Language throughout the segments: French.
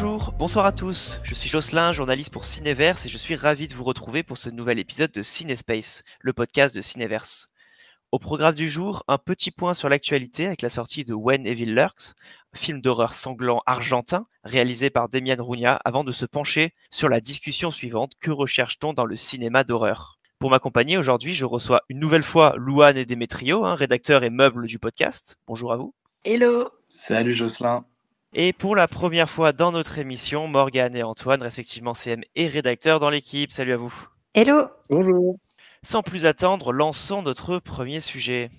Bonjour, bonsoir à tous, je suis Jocelyn, journaliste pour Cinéverse et je suis ravi de vous retrouver pour ce nouvel épisode de Cinespace, le podcast de Cinéverse. Au programme du jour, un petit point sur l'actualité avec la sortie de When Evil Lurks, un film d'horreur sanglant argentin réalisé par Demian Rugna avant de se pencher sur la discussion suivante: que recherche-t-on dans le cinéma d'horreur? Pour m'accompagner aujourd'hui, je reçois une nouvelle fois Louane et Démétrio, rédacteurs et meubles du podcast. Bonjour à vous. Hello. Salut Jocelyn. Et pour la première fois dans notre émission, Morgane et Antoine, respectivement CM et rédacteurs dans l'équipe. Salut à vous. Hello. Bonjour. Sans plus attendre, lançons notre premier sujet.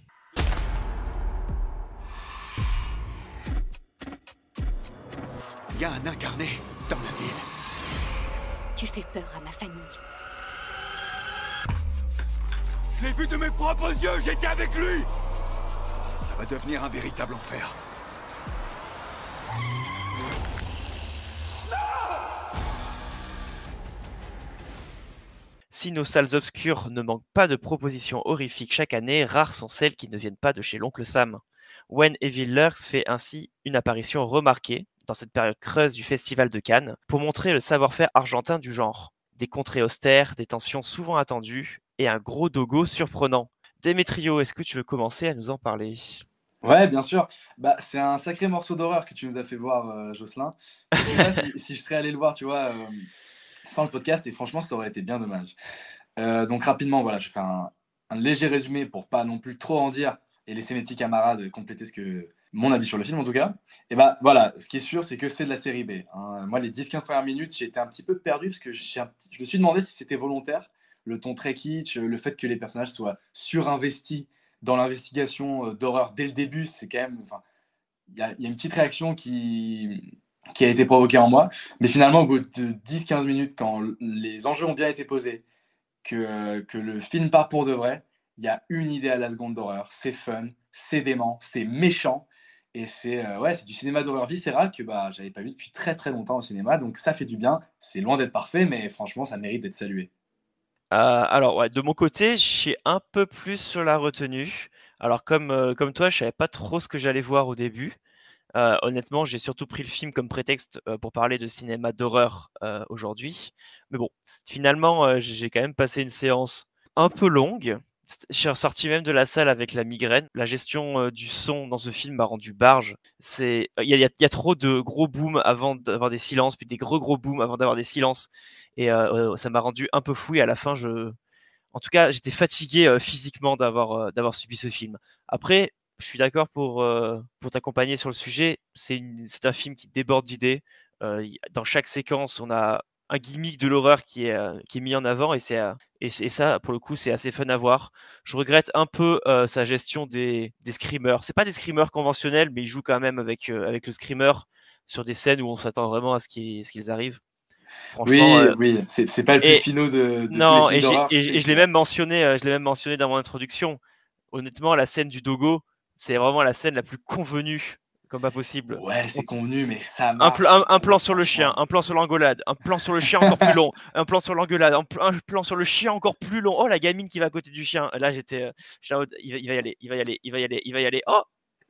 Il y a un incarné dans la ville. Tu fais peur à ma famille. Je l'ai vu de mes propres yeux, j'étais avec lui. Ça va devenir un véritable enfer. Si nos salles obscures ne manquent pas de propositions horrifiques chaque année, rares sont celles qui ne viennent pas de chez l'oncle Sam. When Evil Lurks fait ainsi une apparition remarquée dans cette période creuse du Festival de Cannes pour montrer le savoir-faire argentin du genre. Des contrées austères, des tensions souvent attendues et un gros dogo surprenant. Démétrio, est-ce que tu veux commencer à nous en parler ? Ouais, bien sûr. C'est un sacré morceau d'horreur que tu nous as fait voir, Jocelyn. Je sais pas si je serais allé le voir, tu vois, sans le podcast, et franchement, ça aurait été bien dommage. Donc rapidement, voilà, je vais faire un léger résumé pour pas non plus trop en dire et laisser mes petits camarades compléter mon avis sur le film en tout cas. Et voilà, ce qui est sûr, c'est que c'est de la série B. Moi, les 10-15 premières minutes, j'ai été un petit peu perdu parce que je me suis demandé si c'était volontaire. Le ton très kitsch, le fait que les personnages soient surinvestis dans l'investigation d'horreur dès le début, c'est quand même... Il y a une petite réaction qui a été provoquée en moi. Mais finalement, au bout de 10-15 minutes, quand les enjeux ont bien été posés, que le film part pour de vrai, il y a une idée à la seconde d'horreur. C'est fun, c'est dément, c'est méchant. Et c'est du cinéma d'horreur viscéral que j'avais pas vu depuis très très longtemps au cinéma. Donc ça fait du bien. C'est loin d'être parfait, mais franchement, ça mérite d'être salué. Alors ouais, de mon côté, je suis un peu plus sur la retenue. Alors comme toi, je savais pas trop ce que j'allais voir au début. Honnêtement, j'ai surtout pris le film comme prétexte pour parler de cinéma d'horreur aujourd'hui. Mais bon, finalement, j'ai quand même passé une séance un peu longue. Je suis ressorti même de la salle avec la migraine. La gestion du son dans ce film m'a rendu barge. Il y a trop de gros booms avant d'avoir des silences, puis des gros booms avant d'avoir des silences. Et ça m'a rendu un peu fou. Et à la fin, en tout cas, j'étais fatigué physiquement d'avoir subi ce film. Après, je suis d'accord pour t'accompagner sur le sujet. C'est un film qui déborde d'idées. Dans chaque séquence, on a un gimmick de l'horreur qui est mis en avant et ça, pour le coup, c'est assez fun à voir. Je regrette un peu sa gestion des screamers. C'est pas des screamers conventionnels, mais il joue quand même avec le screamer sur des scènes où on s'attend vraiment à ce qu'ils arrivent. Franchement, Oui, c'est pas le plus et finaux de tous les non, films d'horreur, et c'est je l'ai clair. même mentionné dans mon introduction. Honnêtement, la scène du dogo, c'est vraiment la scène la plus convenue comme pas possible. Ouais, c'est convenu, mais ça Un, marche, je un trouve, plan sur le chien, franchement. un plan sur l'engueulade, un plan sur le chien encore plus long, un plan sur l'engueulade, un plan sur le chien encore plus long. Oh, la gamine qui va à côté du chien. Là, j'étais en mode, il va y aller, il va y aller, il va y aller, il va y aller. Oh,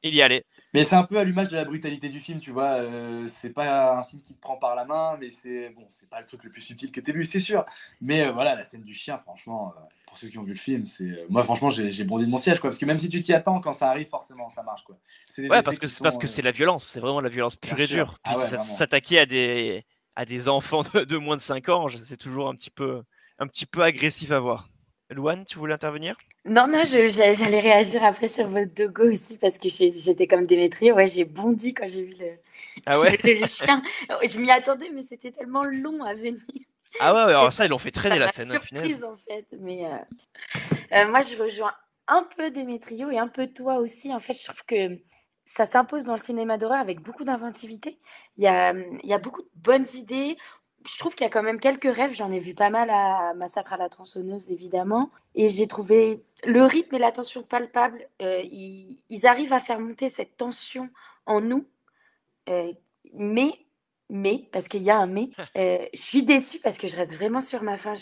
il y allait. Mais c'est un peu à l'image de la brutalité du film, tu vois. C'est pas un film qui te prend par la main, mais c'est pas le truc le plus subtil que t'aies vu, c'est sûr. Mais voilà, la scène du chien, franchement, pour ceux qui ont vu le film, moi franchement j'ai bondi de mon siège, quoi, parce que même si tu t'y attends, quand ça arrive, forcément ça marche, quoi. C'est des Ouais, effets qui parce sont que c'est la violence, c'est vraiment la violence bien pure et sûr. dure. Puis Ah ouais, vraiment. s'attaquer à des enfants de moins de 5 ans, c'est toujours un petit peu agressif à voir. Louane, tu voulais intervenir? Non, j'allais réagir après sur votre dogo aussi parce que j'étais comme Démétrie. Ouais, j'ai bondi quand j'ai vu Ah ouais? le chien. Je m'y attendais, mais c'était tellement long à venir Ah ouais, que alors ça, ils l'ont fait ça traîner la m'a scène, punaise. surprise en fait. Mais moi, je rejoins un peu Démétrio et un peu toi aussi. En fait, je trouve que ça s'impose dans le cinéma d'horreur avec beaucoup d'inventivité. Il y a beaucoup de bonnes idées. Je trouve qu'il y a quand même quelques rêves. J'en ai vu pas mal à Massacre à la tronçonneuse, évidemment. Et j'ai trouvé le rythme et la tension palpable. Ils arrivent à faire monter cette tension en nous. Euh, mais, parce qu'il y a un mais, je suis déçue parce que je reste vraiment sur ma faim.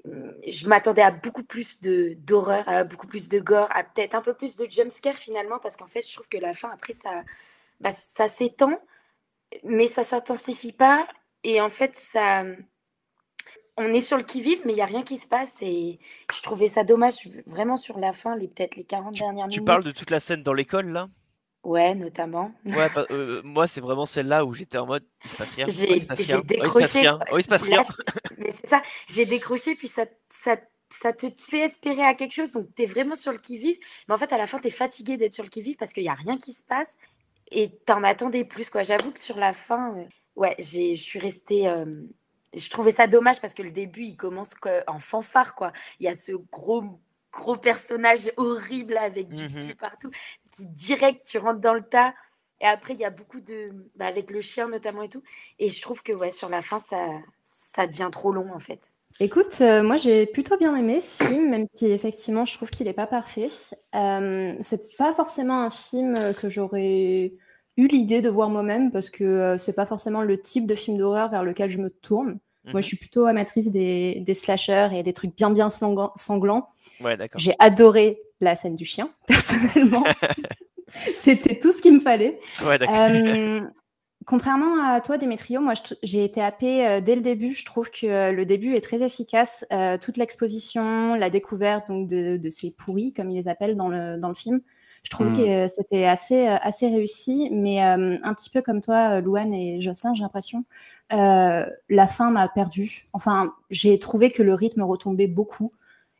Je m'attendais à beaucoup plus d'horreur, à beaucoup plus de gore, à peut-être un peu plus de jumpscare finalement, parce qu'en fait, je trouve que la fin, après, ça s'étend. mais ça s'intensifie pas et en fait, ça on est sur le qui-vive, mais il y a rien qui se passe et je trouvais ça dommage vraiment sur la fin, peut-être les 40 dernières Tu parles minutes. de toute la scène dans l'école, là? Ouais, notamment. Ouais, moi, c'est vraiment celle-là où j'étais en mode: «Il se passe rien. Oh, il se passe J'ai rien. Oh, il se passe décroché, rien. quoi. Oh, il se passe Là, rien». mais c'est ça, j'ai décroché, puis ça te fait espérer à quelque chose, donc tu es vraiment sur le qui-vive, mais en fait, à la fin, tu es fatigué d'être sur le qui-vive parce qu'il y a rien qui se passe et tu en attendais plus, quoi. J'avoue que sur la fin, ouais, je suis restée, je trouvais ça dommage parce que le début, il commence en fanfare, quoi. Il y a ce gros personnage horrible avec du Mmh. pu partout qui direct, tu rentres dans le tas et après, il y a beaucoup avec le chien notamment et tout et je trouve que, ouais, sur la fin, ça devient trop long, en fait. Écoute, moi j'ai plutôt bien aimé ce film, même si effectivement je trouve qu'il est pas parfait. C'est pas forcément un film que j'aurais eu l'idée de voir moi-même parce que c'est pas forcément le type de film d'horreur vers lequel je me tourne. Moi, je suis plutôt amatrice des slashers et des trucs bien sanglants. Ouais, d'accord. J'ai adoré la scène du chien, personnellement. C'était tout ce qu'il me fallait. Ouais, d'accord. Contrairement à toi, Démétrio, moi, j'ai été happée dès le début. Je trouve que le début est très efficace. Toute l'exposition, la découverte donc de ces pourris, comme ils les appellent dans le film, je trouvais que c'était assez réussi. Mais un petit peu comme toi, Louane et Jocelyn, j'ai l'impression, la fin m'a perdue. Enfin, j'ai trouvé que le rythme retombait beaucoup.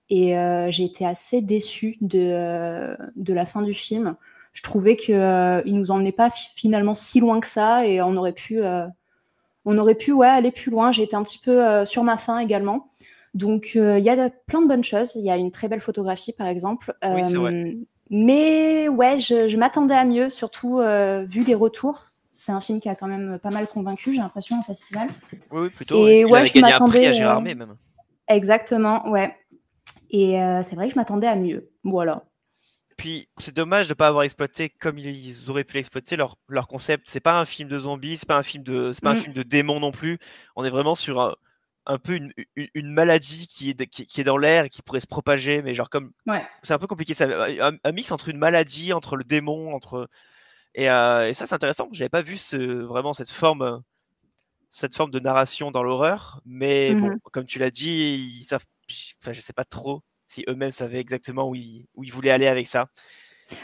Et j'ai été assez déçue de la fin du film. Je trouvais qu'il nous emmenait pas finalement si loin que ça et on aurait pu ouais, aller plus loin. J'ai été un petit peu sur ma faim également. Donc il y a plein de bonnes choses. Il y a une très belle photographie par exemple. Oui, c'est vrai. Mais ouais, je m'attendais à mieux, surtout vu les retours. C'est un film qui a quand même pas mal convaincu, j'ai l'impression, en festival. Oui, plutôt. Et Il ouais, avait je gagné un prix m'attendais à Gérardmer même. exactement, ouais. Et c'est vrai que je m'attendais à mieux. Voilà. Puis c'est dommage de ne pas avoir exploité comme ils auraient pu l'exploiter leur concept. C'est pas un film de zombies, c'est pas un film de démons non plus. On est vraiment sur un peu une maladie qui est dans l'air et qui pourrait se propager, mais genre comme Ouais. c'est un peu compliqué. Un mix entre une maladie, entre le démon, et ça c'est intéressant. J'avais pas vu vraiment cette forme de narration dans l'horreur, mais bon, comme tu l'as dit, ils savent. Enfin, je sais pas trop si eux-mêmes savaient exactement où ils voulaient aller avec ça.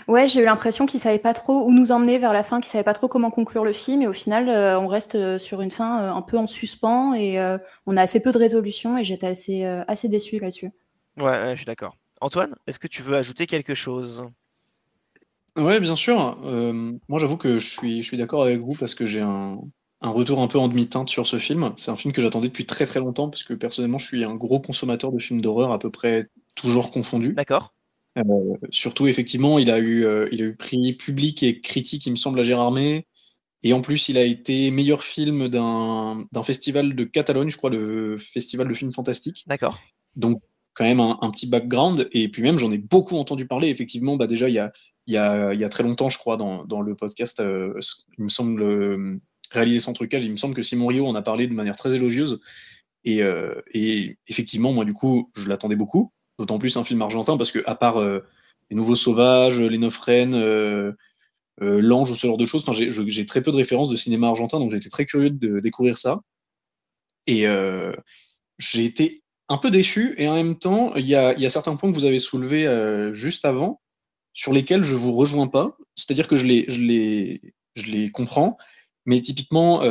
Ouais, j'ai eu l'impression qu'ils savaient pas trop où nous emmener vers la fin, qu'ils savaient pas trop comment conclure le film, et au final, on reste sur une fin un peu en suspens, et on a assez peu de résolution, et j'étais assez déçue là-dessus. Ouais, je suis d'accord. Antoine, est-ce que tu veux ajouter quelque chose? Ouais, bien sûr. Moi, j'avoue que je suis d'accord avec vous parce que j'ai un retour un peu en demi-teinte sur ce film. C'est un film que j'attendais depuis très très longtemps parce que personnellement, je suis un gros consommateur de films d'horreur à peu près toujours confondus. D'accord. Surtout, effectivement, il a eu prix public et critique, il me semble, à Gérardmer. Et en plus, il a été meilleur film d'un festival de Catalogne, je crois, le festival de films fantastiques. D'accord. Donc, quand même un petit background. Et puis même, j'en ai beaucoup entendu parler. Effectivement, bah déjà, il y a très longtemps, je crois, dans le podcast, il me semble, réalisé sans trucage, il me semble que Simon Rio en a parlé de manière très élogieuse. Et effectivement, moi, du coup, je l'attendais beaucoup. D'autant plus un film argentin, parce que à part Les Nouveaux Sauvages, Les Neuf Reines, L'Ange ou ce genre de choses, j'ai très peu de références de cinéma argentin, donc j'ai été très curieux de découvrir ça. Et j'ai été un peu déçu, et en même temps, il y a certains points que vous avez soulevés juste avant, sur lesquels je vous rejoins pas. C'est-à-dire que je les comprends, mais typiquement,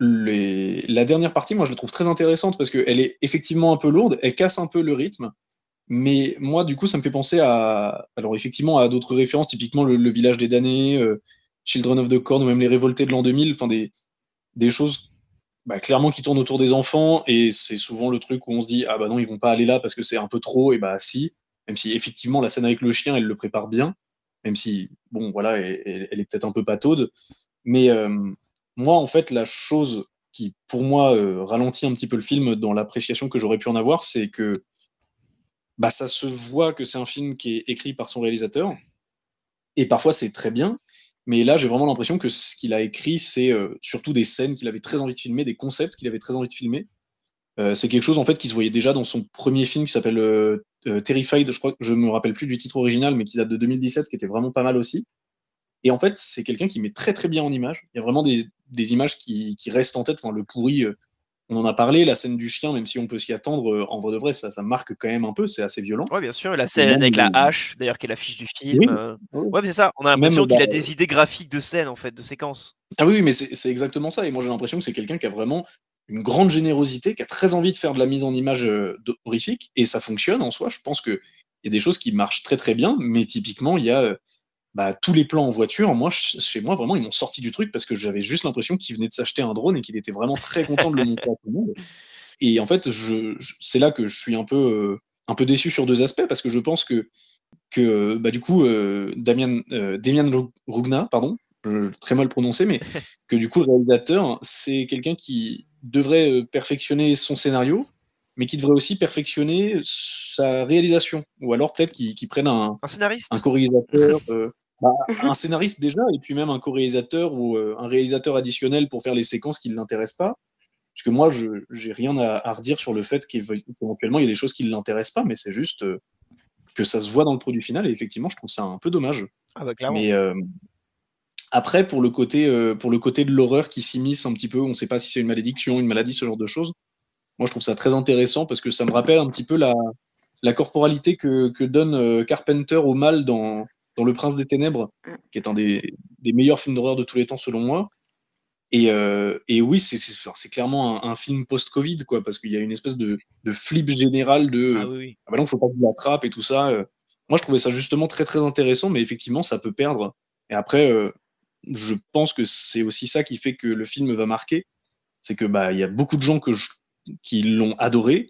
la dernière partie, moi, je la trouve très intéressante parce qu'elle est effectivement un peu lourde, elle casse un peu le rythme, mais moi, du coup, ça me fait penser alors effectivement, à d'autres références, typiquement le Village des damnés, Children of the Corn, ou même Les Révoltés de l'an 2000, enfin des choses clairement qui tournent autour des enfants, et c'est souvent le truc où on se dit, ah bah non, ils vont pas aller là parce que c'est un peu trop, et bah si, même si effectivement la scène avec le chien, elle le prépare bien, même si, bon, voilà, elle est peut-être un peu pataude, mais moi, en fait, la chose qui, pour moi, ralentit un petit peu le film dans l'appréciation que j'aurais pu en avoir, c'est que ça se voit que c'est un film qui est écrit par son réalisateur, et parfois c'est très bien, mais là j'ai vraiment l'impression que ce qu'il a écrit, c'est surtout des scènes qu'il avait très envie de filmer, des concepts qu'il avait très envie de filmer. C'est quelque chose en fait qui se voyait déjà dans son premier film qui s'appelle Terrified, je crois, je me rappelle plus du titre original, mais qui date de 2017, qui était vraiment pas mal aussi. Et en fait, c'est quelqu'un qui met très très bien en image. Il y a vraiment des images qui restent en tête. Enfin, le pourri, on en a parlé, la scène du chien, même si on peut s'y attendre, en vrai de vrai, ça marque quand même un peu, c'est assez violent. Ouais, bien sûr, la Et scène même, avec la hache, d'ailleurs, qui est l'affiche du film. oui, oui. Ouais, mais c'est ça, on a Même, l'impression bah, qu'il a des idées graphiques de scènes, en fait, de séquences. ah oui, mais c'est exactement ça. Et moi, j'ai l'impression que c'est quelqu'un qui a vraiment une grande générosité, qui a très envie de faire de la mise en image horrifique, et ça fonctionne en soi. Je pense qu'il y a des choses qui marchent très très bien, mais typiquement, il y a tous les plans en voiture. Moi, chez moi, vraiment, ils m'ont sorti du truc parce que j'avais juste l'impression qu'il venait de s'acheter un drone et qu'il était vraiment très content de le montrer à tout le monde. Et en fait, c'est là que je suis un peu déçu sur deux aspects, parce que je pense que du coup, Demian Rugna, pardon, très mal prononcé, mais que du coup, le réalisateur, c'est quelqu'un qui devrait perfectionner son scénario, mais qui devrait aussi perfectionner sa réalisation. Ou alors peut-être qu'il prenne Un scénariste un co-réalisateur, un scénariste déjà, et puis même un co-réalisateur ou un réalisateur additionnel pour faire les séquences qui ne l'intéressent pas. Parce que moi, je n'ai rien à redire sur le fait qu'éventuellement, il y a des choses qui ne l'intéressent pas, mais c'est juste que ça se voit dans le produit final, et effectivement, je trouve ça un peu dommage. Ah bah clairement. Mais après, pour le côté de l'horreur qui s'immisce un petit peu, on ne sait pas si c'est une malédiction, une maladie, ce genre de choses, moi, je trouve ça très intéressant, parce que ça me rappelle un petit peu la corporalité que donne Carpenter au mal dans Le Prince des Ténèbres, qui est un des meilleurs films d'horreur de tous les temps, selon moi. Et oui, c'est clairement un film post-Covid, quoi, parce qu'il y a une espèce de flip général de Ah oui, oui. ah bah non, faut pas qu'il l'attrape et tout ça. Moi, je trouvais ça justement très très intéressant, mais effectivement, ça peut perdre. Et après, je pense que c'est aussi ça qui fait que le film va marquer, c'est que il y a beaucoup de gens qui l'ont adoré,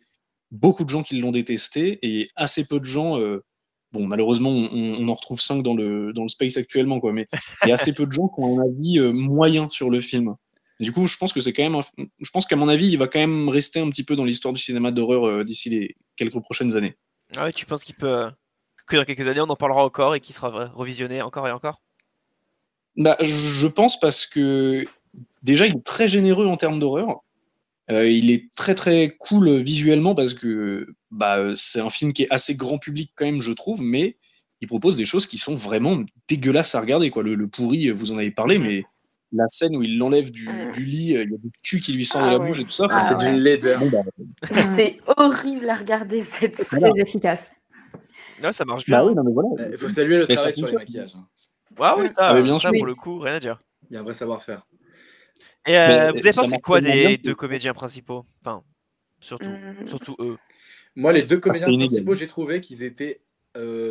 beaucoup de gens qui l'ont détesté, et assez peu de gens. Bon, malheureusement, on en retrouve 5 dans le space actuellement, quoi. Mais il y a assez peu de gens qui ont un avis moyen sur le film. Du coup, je pense que c'est quand même. Je pense qu'à mon avis, il va quand même rester un petit peu dans l'histoire du cinéma d'horreur d'ici les quelques prochaines années. Ah oui, tu penses qu'il peut que dans quelques années on en parlera encore et qu'il sera revisionné encore et encore? Je pense, parce que déjà, il est très généreux en termes d'horreur. Il est très très cool visuellement, parce que c'est un film qui est assez grand public quand même, je trouve, mais il propose des choses qui sont vraiment dégueulasses à regarder, quoi. Le pourri, vous en avez parlé, mais la scène où il l'enlève du lit, il y a du cul qui lui sort de la bouche et tout ça. C'est d'une laideur. C'est horrible à regarder cette scène. Très efficace. Ouais, ça marche bien. Oui, non, mais voilà. Il faut saluer le Mais travail ça sur les fonctionne. maquillages. Ah oui, ça, mais bien ça sûr. pour le coup, rien à dire. Il y a un vrai savoir-faire. Et Mais vous avez ça pensé marche quoi tellement bien des que- deux comédiens principaux? Enfin, surtout eux. Moi, les deux comédiens c'était inégal. principaux, j'ai trouvé qu'ils étaient,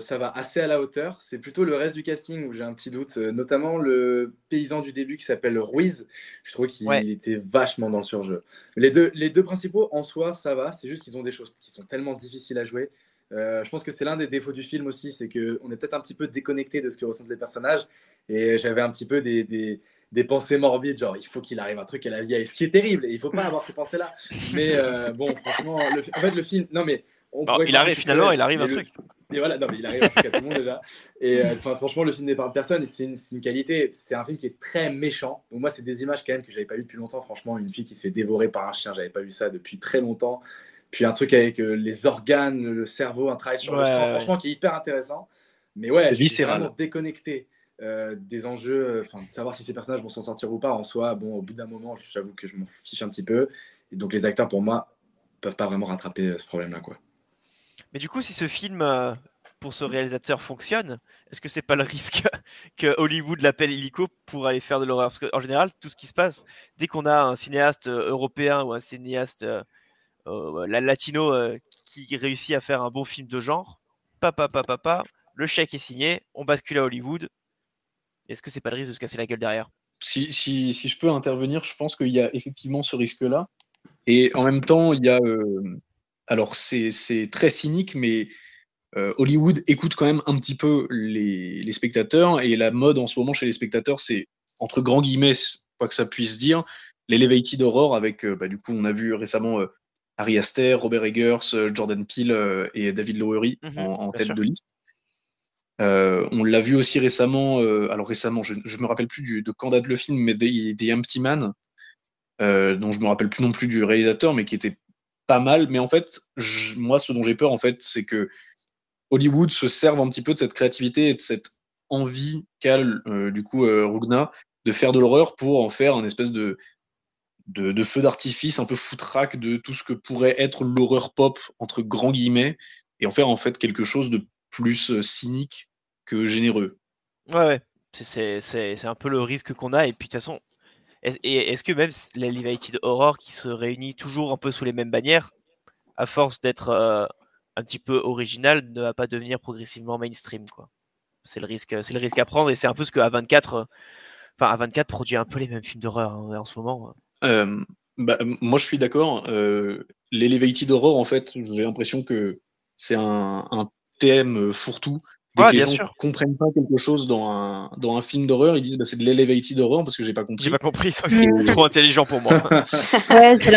ça va, assez à la hauteur. C'est plutôt le reste du casting où j'ai un petit doute, notamment le paysan du début qui s'appelle Ruiz. Je trouvais qu'il était vachement dans le surjeu. Les deux principaux, en soi, ça va. C'est juste qu'ils ont des choses qui sont tellement difficiles à jouer. Je pense que c'est l'un des défauts du film aussi, c'est qu'on est peut-être un petit peu déconnecté de ce que ressentent les personnages. Et j'avais un petit peu des pensées morbides, genre il faut qu'il arrive un truc à la vieille, ce qui est terrible, et il faut pas avoir ces pensées-là. Mais bon, franchement, en fait, le film, non mais on Bon, pourrait il arrive croire finalement, que- il arrive mais un truc. Et voilà, non mais il arrive un truc à tout le monde déjà. Et franchement, le film n'épargne personne, et c'est une qualité. C'est un film qui est très méchant. Donc moi, c'est des images quand même que j'avais pas eu depuis longtemps. Franchement, une fille qui se fait dévorer par un chien, j'avais pas vu ça depuis très longtemps. Puis un truc avec les organes, le cerveau, un travail sur le sang, franchement, qui est hyper intéressant. Mais ouais, je suis Viscéral. vraiment déconnecté des enjeux, de savoir si ces personnages vont s'en sortir ou pas. En soi, bon, au bout d'un moment, j'avoue que je m'en fiche un petit peu. Et donc les acteurs, pour moi, peuvent pas vraiment rattraper ce problème-là, quoi. Mais du coup, si ce film, pour ce réalisateur, fonctionne, est-ce que c'est pas le risque que Hollywood l'appelle illico pour aller faire de l'horreur? Parce qu'en général, tout ce qui se passe, dès qu'on a un cinéaste européen ou un cinéaste latino qui réussit à faire un bon film de genre, le chèque est signé, on bascule à Hollywood. Est-ce que c'est pas le risque de se casser la gueule derrière? Si je peux intervenir, je pense qu'il y a effectivement ce risque-là. Et en même temps, il y a. Alors, c'est très cynique, mais Hollywood écoute quand même un petit peu les spectateurs. Et la mode en ce moment chez les spectateurs, c'est, entre grands guillemets, quoi que ça puisse dire, l'elevated horror, avec, du coup, on a vu récemment Ari Aster, Robert Eggers, Jordan Peele et David Lowery en tête sûr. de liste. On l'a vu aussi récemment, alors récemment, je me rappelle plus de quand date le film, mais The Empty Man, dont je me rappelle plus non plus du réalisateur, mais qui était pas mal. Mais en fait, moi, ce dont j'ai peur, en fait, c'est que Hollywood se serve un petit peu de cette créativité et de cette envie qu'a Rugna de faire de l'horreur pour en faire un espèce de feu d'artifice un peu foutraque de tout ce que pourrait être l'horreur pop, entre grands guillemets, et en faire en fait quelque chose de plus cynique que généreux. Ouais. C'est un peu le risque qu'on a. Et puis de toute façon, est-ce que même l'Elevated Horror qui se réunit toujours un peu sous les mêmes bannières, à force d'être un petit peu original, ne va pas devenir progressivement mainstream, quoi. C'est le risque à prendre, et c'est un peu ce que A24 produit un peu les mêmes films d'horreur en ce moment. Moi, je suis d'accord. L'Elevated Horror, en fait, j'ai l'impression que c'est un thème fourre-tout. Dès que les Bien gens sûr. comprennent pas quelque chose dans un film d'horreur, ils disent c'est de l'Elevated Horror parce que j'ai pas compris. J'ai pas compris, c'est trop intelligent pour moi. Ouais, j'ai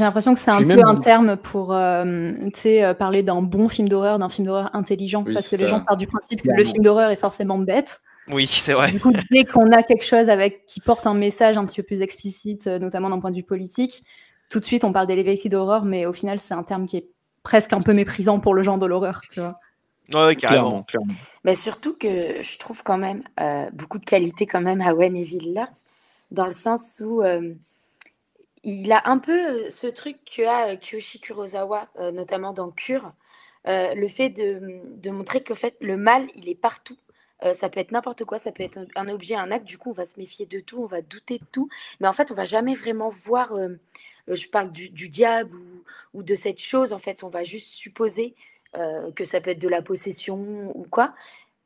l'impression que c'est un peu un terme pour parler d'un bon film d'horreur, d'un film d'horreur intelligent, parce que les gens partent du principe que le film d'horreur est forcément bête. Oui, c'est vrai. Du coup, dès qu'on a quelque chose qui porte un message un petit peu plus explicite, notamment d'un point de vue politique, tout de suite on parle d'elevated horror, mais au final c'est un terme qui est presque un peu méprisant pour le genre de l'horreur, tu vois. Ouais, carrément. Clairement. Mais surtout que je trouve quand même beaucoup de qualité quand même à When Evil Lurks, dans le sens où il a un peu ce truc qu'a Kiyoshi Kurosawa, notamment dans Cure, le fait de montrer qu'en fait le mal il est partout. Ça peut être n'importe quoi, ça peut être un objet, un acte, du coup on va se méfier de tout, on va douter de tout, mais en fait on va jamais vraiment voir, je parle du diable ou de cette chose, en fait on va juste supposer que ça peut être de la possession ou quoi,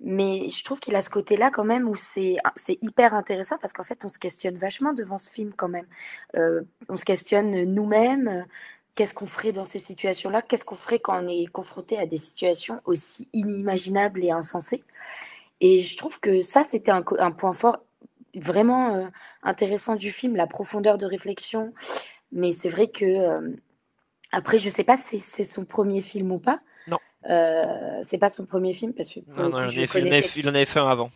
mais je trouve qu'il a ce côté-là quand même où c'est hyper intéressant parce qu'en fait on se questionne vachement devant ce film quand même. On se questionne nous-mêmes, qu'est-ce qu'on ferait dans ces situations-là, qu'est-ce qu'on ferait quand on est confronté à des situations aussi inimaginables et insensées. Et je trouve que ça, c'était un point fort vraiment intéressant du film, la profondeur de réflexion. Mais c'est vrai que, après, je sais pas si c'est son premier film ou pas. Non. C'est pas son premier film parce que pour le coup, je connaissais. Il en avait fait un avant.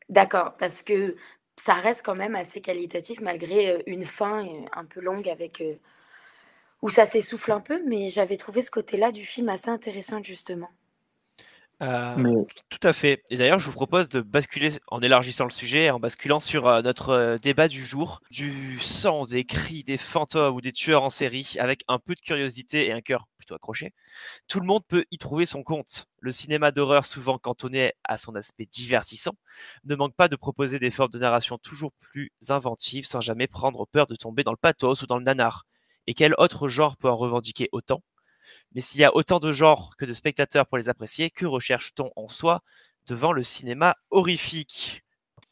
D'accord, parce que ça reste quand même assez qualitatif malgré une fin un peu longue où ça s'essouffle un peu, mais j'avais trouvé ce côté-là du film assez intéressant justement. Tout à fait. Et d'ailleurs, je vous propose de basculer, en élargissant le sujet, en basculant sur notre débat du jour, du sang, des cris, des fantômes ou des tueurs en série, avec un peu de curiosité et un cœur plutôt accroché. Tout le monde peut y trouver son compte. Le cinéma d'horreur, souvent cantonné à son aspect divertissant, ne manque pas de proposer des formes de narration toujours plus inventives, sans jamais prendre peur de tomber dans le pathos ou dans le nanar. Et quel autre genre peut en revendiquer autant ? Mais s'il y a autant de genres que de spectateurs pour les apprécier, que recherche-t-on en soi devant le cinéma horrifique ?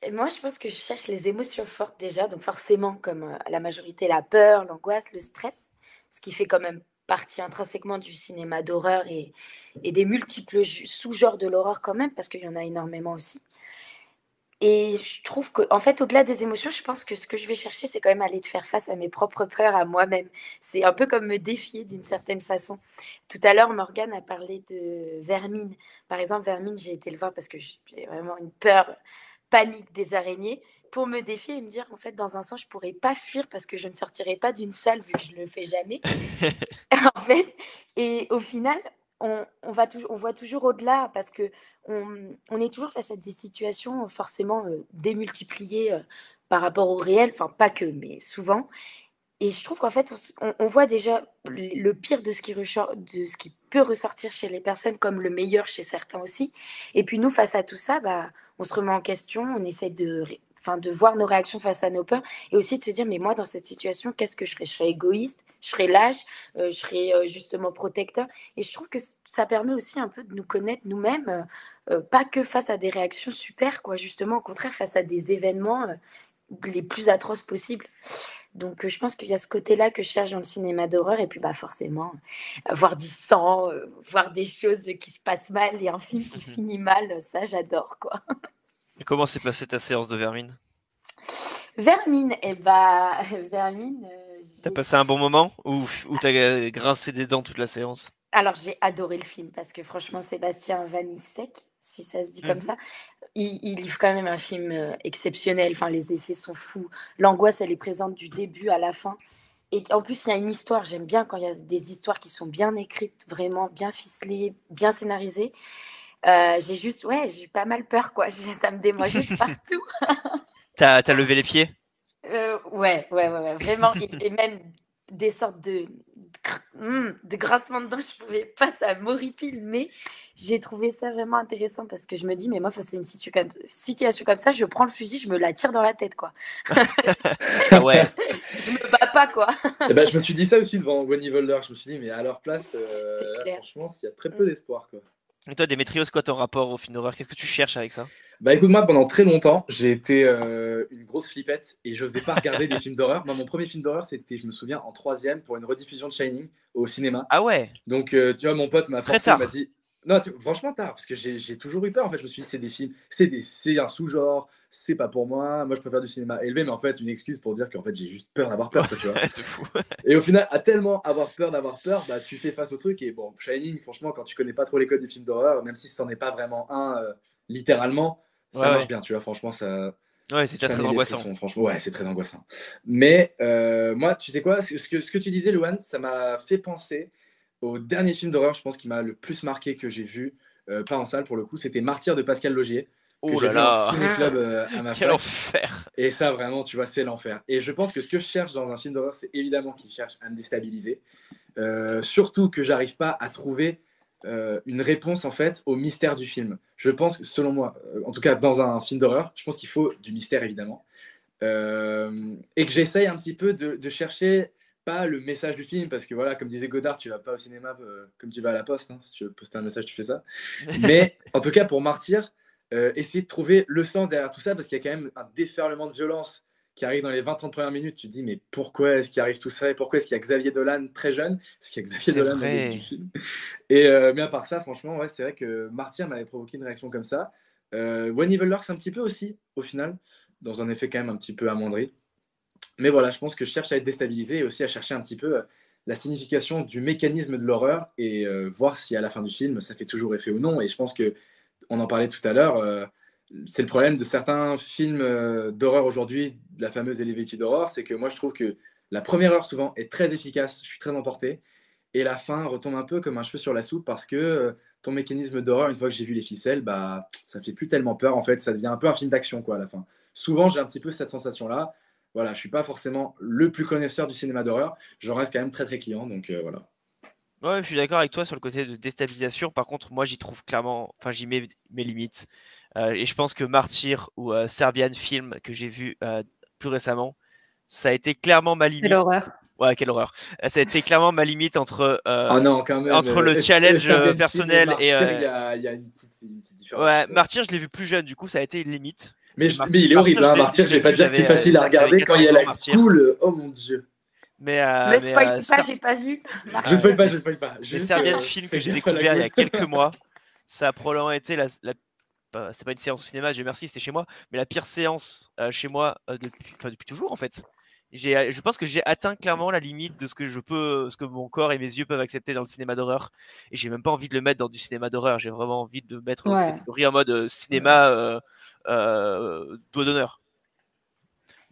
Et moi, je pense que je cherche les émotions fortes déjà, donc forcément, comme la majorité, la peur, l'angoisse, le stress, ce qui fait quand même partie intrinsèquement du cinéma d'horreur et des multiples sous-genres de l'horreur quand même, parce qu'il y en a énormément aussi. Et je trouve qu'en fait, au-delà des émotions, je pense que ce que je vais chercher, c'est quand même aller de faire face à mes propres peurs, à moi-même. C'est un peu comme me défier d'une certaine façon. Tout à l'heure, Morgane a parlé de Vermine. Par exemple, Vermine, j'ai été le voir parce que j'ai vraiment une peur panique des araignées pour me défier et me dire, en fait, dans un sens, je pourrais pas fuir parce que je ne sortirai pas d'une salle vu que je le fais jamais. En fait, et au final, on voit toujours au-delà parce que on est toujours face à des situations forcément démultipliées par rapport au réel, enfin pas que, mais souvent. Et je trouve qu'en fait, on voit déjà le pire de ce qui peut ressortir chez les personnes comme le meilleur chez certains aussi. Et puis nous, face à tout ça, bah, on se remet en question, on essaie de voir nos réactions face à nos peurs et aussi de se dire, mais moi, dans cette situation, qu'est-ce que je ferais ? Je serais égoïste, je serais lâche, je serais justement protecteur. Et je trouve que ça permet aussi un peu de nous connaître nous-mêmes, pas que face à des réactions super, quoi, justement, au contraire, face à des événements les plus atroces possibles. Donc je pense qu'il y a ce côté-là que je cherche dans le cinéma d'horreur et puis bah forcément voir du sang, voir des choses qui se passent mal et un film qui finit mal, ça j'adore quoi. Et comment s'est passée ta séance de Vermine ? Vermine, Vermine. T'as passé un bon moment ou t'as grincé des dents toute la séance ? Alors j'ai adoré le film parce que franchement Sébastien Vanissek, si ça se dit comme ça, il livre quand même un film exceptionnel. Enfin, les effets sont fous. L'angoisse, elle est présente du début à la fin. Et en plus, il y a une histoire. J'aime bien quand il y a des histoires qui sont bien écrites, vraiment bien ficelées, bien scénarisées. J'ai eu pas mal peur, quoi. Ça me démangeait de partout. T'as levé les pieds? Ouais, vraiment. Et même des sortes de grincements de dents, je pouvais pas, ça m'horripile. Mais j'ai trouvé ça vraiment intéressant parce que je me dis, mais moi, c'est une situation comme ça, je prends le fusil, je me la tire dans la tête, quoi. Ah ouais. Je me bats pas, quoi. Et ben, je me suis dit ça aussi devant When Evil Lurks. Je me suis dit, mais à leur place, C'est clair. franchement, il y a très peu d'espoir, quoi. Et toi, Démétrios, c'est quoi ton rapport au film d'horreur? Qu'est-ce que tu cherches avec ça? Bah écoute, moi pendant très longtemps, j'ai été une grosse flippette et j'osais pas regarder des films d'horreur. Moi, mon premier film d'horreur, c'était, je me souviens, en 3e pour une rediffusion de Shining au cinéma. Ah ouais. Donc, tu vois, mon pote m'a Très forcé, tard. il m'a dit. Non, franchement, tard, parce que j'ai toujours eu peur. En fait, je me suis dit, c'est des films, c'est un sous-genre, c'est pas pour moi. Moi, je préfère du cinéma élevé, mais en fait, une excuse pour dire qu'en fait, j'ai juste peur d'avoir peur, quoi, tu vois. C'est fou. Et au final, à tellement avoir peur d'avoir peur, bah, tu fais face au truc. Et bon, Shining, franchement, quand tu connais pas trop les codes des films d'horreur, même si c'en est pas vraiment un, littéralement, ça Ouais, marche ouais. bien, tu vois. Franchement, ça. Ouais, c'est déjà Ça très met les angoissant. frissons, franchement. Ouais, c'est très angoissant. Mais moi, tu sais quoi, ce que tu disais, Louane, ça m'a fait penser au dernier film d'horreur, je pense, qui m'a le plus marqué que j'ai vu, pas en salle pour le coup, c'était Martyr de Pascal Logier, que Oh j'ai là vu en là. ciné-club à ma Quel fac. enfer. Et ça, vraiment, tu vois, c'est l'enfer. Et je pense que ce que je cherche dans un film d'horreur, c'est évidemment qu'il cherche à me déstabiliser. Surtout que j'arrive pas à trouver une réponse en fait au mystère du film. Je pense que selon moi, en tout cas dans un film d'horreur, je pense qu'il faut du mystère évidemment. Et que j'essaye un petit peu de chercher pas le message du film, parce que voilà, comme disait Godard, tu vas pas au cinéma comme tu vas à la poste, hein, si tu veux poster un message, tu fais ça. Mais en tout cas, pour Martyr, essayer de trouver le sens derrière tout ça, parce qu'il y a quand même un déferlement de violence qui arrive dans les 20-30 premières minutes. Tu te dis, mais pourquoi est-ce qu'il arrive tout ça? Et pourquoi est-ce qu'il y a Xavier Dolan très jeune? Parce qu'il y a Xavier C'est Dolan dans le début vrai. du film. Et, mais à part ça, franchement, ouais, c'est vrai que Martyr m'avait provoqué une réaction comme ça. When Evil Lurks un petit peu aussi, au final, dans un effet quand même un petit peu amoindri. Mais voilà, je pense que je cherche à être déstabilisé et aussi à chercher un petit peu la signification du mécanisme de l'horreur et voir si à la fin du film ça fait toujours effet ou non. Et je pense que on en parlait tout à l'heure, c'est le problème de certains films d'horreur aujourd'hui, de la fameuse Elevated Horror, c'est que moi je trouve que la première heure souvent est très efficace, je suis très emporté, et la fin retombe un peu comme un cheveu sur la soupe parce que ton mécanisme d'horreur, une fois que j'ai vu les ficelles, bah ça fait plus tellement peur en fait, ça devient un peu un film d'action quoi à la fin. Souvent j'ai un petit peu cette sensation là. Voilà, je suis pas forcément le plus connaisseur du cinéma d'horreur, j'en reste quand même très très client, donc voilà. Ouais, je suis d'accord avec toi sur le côté de déstabilisation. Par contre, moi, j'y trouve clairement, enfin, j'y mets mes limites. Et je pense que Martyr ou Serbian Film que j'ai vu plus récemment, ça a été clairement ma Quelle limite. horreur. Ouais, quelle horreur. Ça a été clairement ma limite entre Ah non, quand même. entre le challenge Serbian personnel Film et et Martyr, il y a une petite différence. ouais, Martyr, je l'ai vu plus jeune, du coup, ça a été une limite. Mais, Et mais il est horrible, hein, Martyr. Je vais pas dire que c'est facile à regarder quand il y a la cool. Oh mon dieu. Mais Me spoil pas, j'ai pas vu. Je spoil pas, je spoil pas. Le Serbian Film que j'ai découvert il y a quelques mois, ça a probablement été c'est pas une séance au cinéma, Dieu merci, c'était chez moi, mais la pire séance chez moi depuis toujours en fait. Je pense que j'ai atteint clairement la limite de ce que mon corps et mes yeux peuvent accepter dans le cinéma d'horreur. Et j'ai même pas envie de le mettre dans du cinéma d'horreur. J'ai vraiment envie de le mettre dans une catégorie en mode cinéma doigt d'honneur.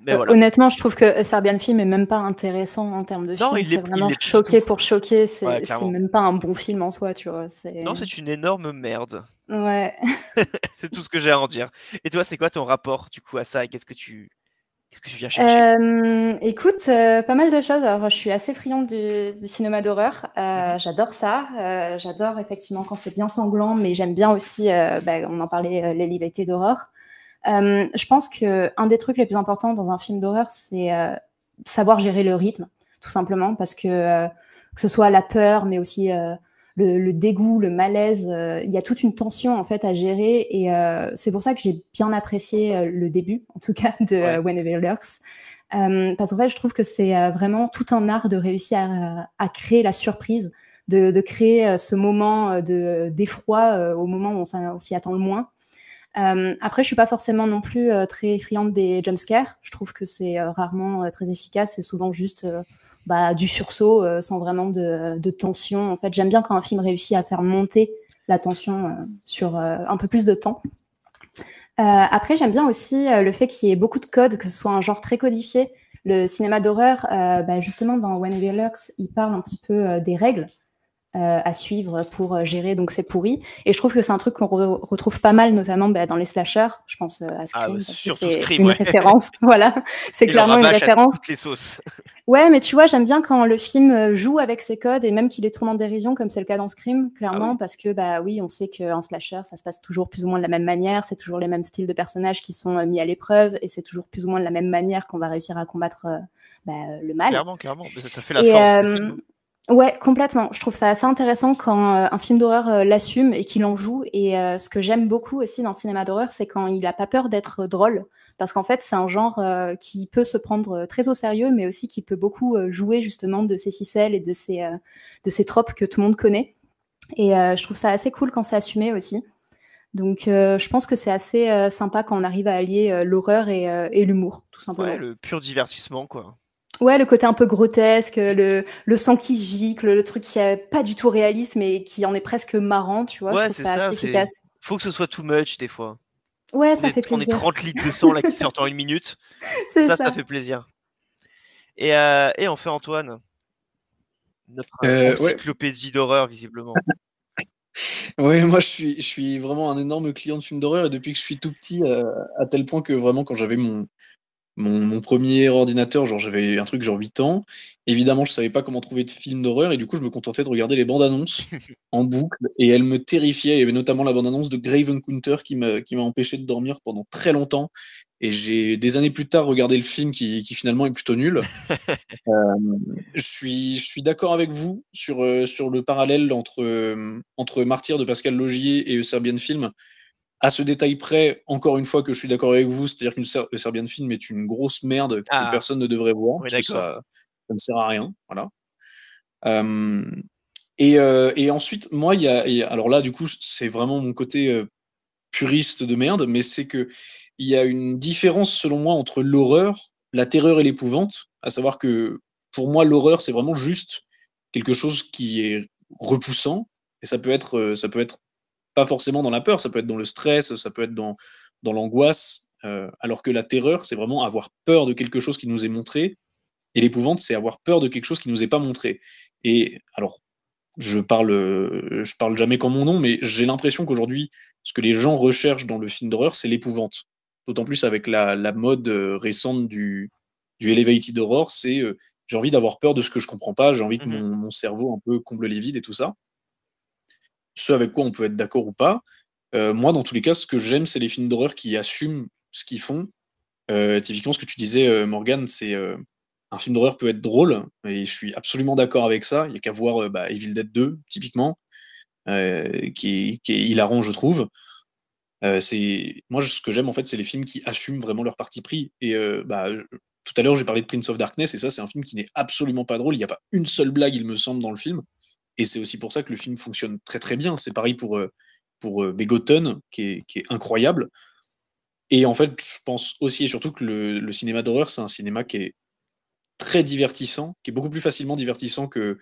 Mais voilà. Honnêtement, je trouve que Serbian Film est même pas intéressant en termes de film. C'est vraiment choqué pour choquer. C'est même pas un bon film en soi, tu vois. Non, c'est une énorme merde. Ouais. C'est tout ce que j'ai à en dire. Et toi, c'est quoi ton rapport du coup à ça et qu'est-ce que tu viens chercher? Écoute, pas mal de choses. Alors, je suis assez friande du cinéma d'horreur. J'adore ça. J'adore effectivement quand c'est bien sanglant, mais j'aime bien aussi, on en parlait, l'Elevated d'horreur. Je pense qu'un des trucs les plus importants dans un film d'horreur, c'est savoir gérer le rythme, tout simplement, parce que ce soit la peur, mais aussi le dégoût, le malaise, il y a toute une tension en fait à gérer, et c'est pour ça que j'ai bien apprécié le début, en tout cas, de When Evil Lurks, parce qu'en fait, je trouve que c'est vraiment tout un art de réussir à créer la surprise, de créer ce moment d'effroi au moment où on s'y attend le moins. Après, je suis pas forcément non plus très friande des jumpscares. Je trouve que c'est rarement très efficace. C'est souvent juste du sursaut sans vraiment de tension. En fait, j'aime bien quand un film réussit à faire monter la tension sur un peu plus de temps. Après, j'aime bien aussi le fait qu'il y ait beaucoup de codes, que ce soit un genre très codifié. Le cinéma d'horreur, justement, dans When Evil Lurks, il parle un petit peu des règles. à suivre pour gérer donc ces pourris. Et je trouve que c'est un truc qu'on retrouve pas mal, notamment dans les slashers. Je pense à Scream, parce que surtout c'est Scream, une ouais. référence. Voilà, c'est Et le clairement une rabâche à référence. toutes les sauces. Ouais, mais tu vois, j'aime bien quand le film joue avec ses codes et même qu'il les tourne en dérision, comme c'est le cas dans Scream, clairement, parce que oui, on sait qu'un slasher, ça se passe toujours plus ou moins de la même manière, c'est toujours les mêmes styles de personnages qui sont mis à l'épreuve et c'est toujours plus ou moins de la même manière qu'on va réussir à combattre le mal. Clairement. Ça fait la force du film. Ouais, complètement. Je trouve ça assez intéressant quand un film d'horreur l'assume et qu'il en joue. Et ce que j'aime beaucoup aussi dans le cinéma d'horreur, c'est quand il a pas peur d'être drôle. Parce qu'en fait, c'est un genre qui peut se prendre très au sérieux, mais aussi qui peut beaucoup jouer justement de ses ficelles et de ses tropes que tout le monde connaît. Et je trouve ça assez cool quand c'est assumé aussi. Donc je pense que c'est assez sympa quand on arrive à allier l'horreur et l'humour, tout simplement. Ouais, le pur divertissement, quoi. Ouais, le côté un peu grotesque, le sang qui gicle, le truc qui est pas du tout réaliste, mais qui en est presque marrant, tu vois. Je Ouais, trouve c'est ça ça. assez efficace. Faut que ce soit too much des fois. Ouais, ça fait On est plaisir. 30 litres de sang là qui sortent en 1 minute. C'est Ça fait plaisir. Et enfin Antoine, notre encyclopédie d'horreur visiblement. Ouais, moi je suis vraiment un énorme client de films d'horreur et depuis que je suis tout petit, à tel point que vraiment quand j'avais mon premier ordinateur, genre j'avais un truc genre 8 ans, évidemment je savais pas comment trouver de films d'horreur et du coup je me contentais de regarder les bandes annonces en boucle et elles me terrifiaient. Il y avait notamment la bande annonce de Grave Encounter qui m'a empêché de dormir pendant très longtemps et j'ai des années plus tard regardé le film qui finalement est plutôt nul. Je suis d'accord avec vous sur le parallèle entre Martyr de Pascal Logier et Serbian Film. À ce détail près, encore une fois que je suis d'accord avec vous, c'est-à-dire qu'une Serbian Film est une grosse merde que personne ne devrait voir, parce que ça ne sert à rien. Voilà. Et ensuite, moi, alors là, du coup, c'est vraiment mon côté puriste de merde, mais c'est que il y a une différence, selon moi, entre l'horreur, la terreur et l'épouvante, à savoir que pour moi, l'horreur, c'est vraiment juste quelque chose qui est repoussant, et ça peut être pas forcément dans la peur, ça peut être dans le stress, ça peut être dans l'angoisse, alors que la terreur, c'est vraiment avoir peur de quelque chose qui nous est montré, et l'épouvante, c'est avoir peur de quelque chose qui nous est pas montré. Et alors, je parle jamais qu'en mon nom, mais j'ai l'impression qu'aujourd'hui, ce que les gens recherchent dans le film d'horreur, c'est l'épouvante. D'autant plus avec la mode récente du elevated horror, c'est j'ai envie d'avoir peur de ce que je comprends pas, j'ai envie que mon cerveau un peu comble les vides et tout ça. Ce avec quoi on peut être d'accord ou pas. Moi, dans tous les cas, ce que j'aime, c'est les films d'horreur qui assument ce qu'ils font. Typiquement, ce que tu disais, Morgane, c'est un film d'horreur peut être drôle, et je suis absolument d'accord avec ça. Il n'y a qu'à voir Evil Dead 2, typiquement, qui est hilarant, je trouve. Moi, ce que j'aime, en fait, c'est les films qui assument vraiment leur parti pris. Et tout à l'heure, j'ai parlé de Prince of Darkness, et ça, c'est un film qui n'est absolument pas drôle. Il n'y a pas une seule blague, il me semble, dans le film. Et c'est aussi pour ça que le film fonctionne très très bien. C'est pareil pour Begotten, qui est incroyable. Et en fait, je pense aussi et surtout que le cinéma d'horreur, c'est un cinéma qui est très divertissant, qui est beaucoup plus facilement divertissant que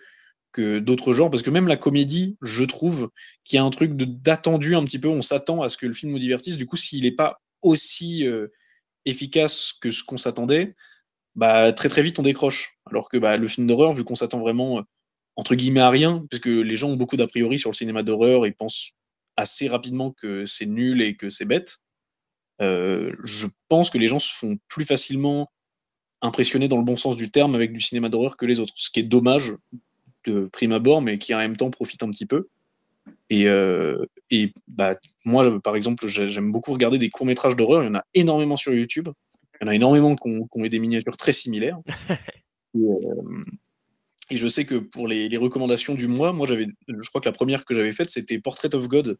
d'autres genres, parce que même la comédie, je trouve qu'il y a un truc d'attendu un petit peu, on s'attend à ce que le film nous divertisse, du coup, s'il n'est pas aussi efficace que ce qu'on s'attendait, très très vite on décroche. Alors que le film d'horreur, vu qu'on s'attend vraiment entre guillemets à rien, parce que les gens ont beaucoup d'a priori sur le cinéma d'horreur et pensent assez rapidement que c'est nul et que c'est bête, je pense que les gens se font plus facilement impressionner dans le bon sens du terme avec du cinéma d'horreur que les autres, ce qui est dommage de prime abord, mais qui en même temps profite un petit peu. Et moi, par exemple, j'aime beaucoup regarder des courts-métrages d'horreur, il y en a énormément sur YouTube, il y en a énormément qui ont des miniatures très similaires. Et je sais que pour les recommandations du mois, je crois que la première que j'avais faite, c'était Portrait of God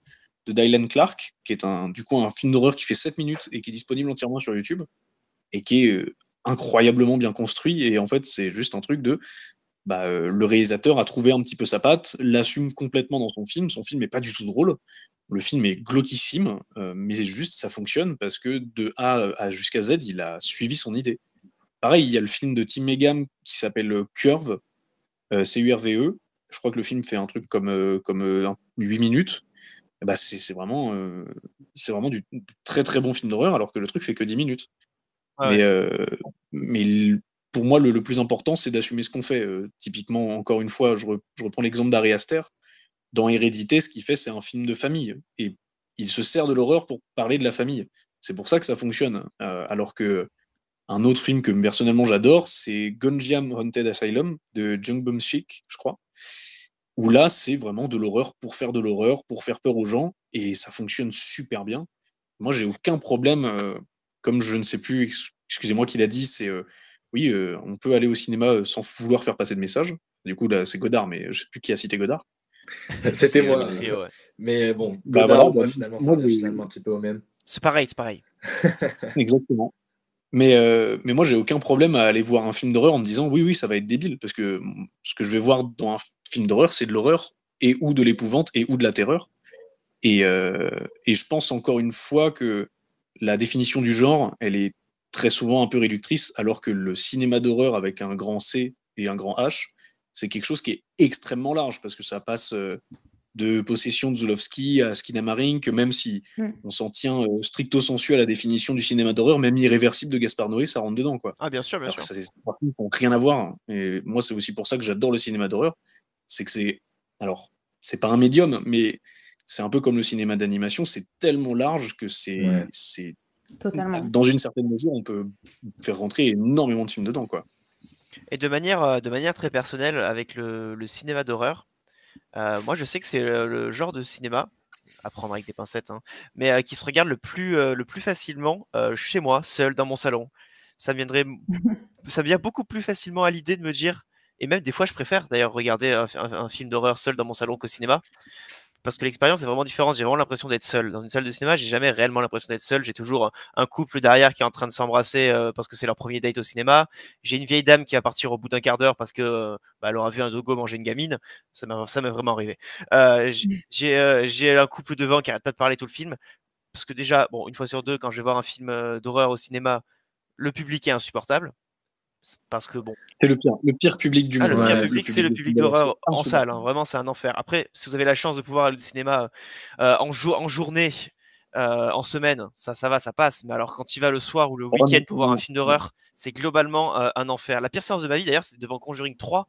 de Dylan Clark, qui est un film d'horreur qui fait 7 minutes et qui est disponible entièrement sur YouTube, et qui est incroyablement bien construit. Et en fait, c'est juste un truc de le réalisateur a trouvé un petit peu sa patte, l'assume complètement dans son film. Son film n'est pas du tout drôle. Le film est glauquissime, mais juste ça fonctionne parce que de A jusqu'à Z, il a suivi son idée. Pareil, il y a le film de Tim Megham qui s'appelle Curve, CURVE. Je crois que le film fait un truc comme 8 minutes. C'est vraiment du très très bon film d'horreur, alors que le truc fait que 10 minutes. Ouais. Mais pour moi, le plus important, c'est d'assumer ce qu'on fait. Typiquement, encore une fois, je reprends l'exemple d'Ari Aster. dans Hérédité, ce qu'il fait, c'est un film de famille. Et il se sert de l'horreur pour parler de la famille. C'est pour ça que ça fonctionne. Alors que un autre film que personnellement j'adore, c'est Gonjiam Haunted Asylum de Jung Bum-sik, je crois. Où là, c'est vraiment de l'horreur pour faire de l'horreur, pour faire peur aux gens. Et ça fonctionne super bien. Moi, j'ai aucun problème. Comme je ne sais plus, excusez-moi qui l'a dit, c'est oui, on peut aller au cinéma sans vouloir faire passer de message. Du coup, là, c'est Godard, mais je ne sais plus qui a cité Godard. C'était moi. Démétrio, ouais. Mais bon, Bah Godard voilà, ou moi, bah, finalement, ça moi, revient finalement un petit peu au même. C'est pareil, c'est pareil. Exactement. Mais moi, j'ai aucun problème à aller voir un film d'horreur en me disant oui, ça va être débile. Parce que ce que je vais voir dans un film d'horreur, c'est de l'horreur et ou de l'épouvante et ou de la terreur. Et je pense encore une fois que la définition du genre, elle est très souvent un peu réductrice, alors que le cinéma d'horreur avec un grand C et un grand H, c'est quelque chose qui est extrêmement large, parce que ça passe de Possession de Zulawski à Skinamarink, même si on s'en tient stricto sensu à la définition du cinéma d'horreur, même Irréversible de Gaspard Noé, ça rentre dedans, quoi. Ah, bien sûr, bien Alors sûr. ça, c'est des films qui n'ont rien à voir. Et moi, c'est aussi pour ça que j'adore le cinéma d'horreur. C'est que c'est. Alors, c'est pas un médium, mais c'est un peu comme le cinéma d'animation. C'est tellement large que c'est. Totalement. Dans une certaine mesure, on peut faire rentrer énormément de films dedans, quoi. Et de manière très personnelle, avec le cinéma d'horreur, moi je sais que c'est le genre de cinéma, à prendre avec des pincettes, hein, mais qui se regarde le plus facilement chez moi, seul, dans mon salon. Ça me vient beaucoup plus facilement à l'idée de me dire, et même des fois je préfère d'ailleurs regarder un film d'horreur seul dans mon salon qu'au cinéma, parce que l'expérience est vraiment différente. J'ai vraiment l'impression d'être seul. Dans une salle de cinéma, j'ai jamais réellement l'impression d'être seul. J'ai toujours un couple derrière qui est en train de s'embrasser parce que c'est leur premier date au cinéma. J'ai une vieille dame qui va partir au bout d'un quart d'heure parce que elle aura vu un dogo manger une gamine. Ça m'est vraiment arrivé. J'ai un couple devant qui arrête pas de parler tout le film. Parce que déjà, bon, une fois sur deux, quand je vais voir un film d'horreur au cinéma, le public est insupportable. Parce que bon. C'est le pire public du monde. Le pire public, c'est le public d'horreur en salle. Hein. Vraiment, c'est un enfer. Après, si vous avez la chance de pouvoir aller au cinéma en journée, en semaine, ça va, ça passe. Mais alors, quand tu vas le soir ou le week-end pour voir un film d'horreur, c'est globalement un enfer. La pire séance de ma vie, d'ailleurs, c'est devant Conjuring 3.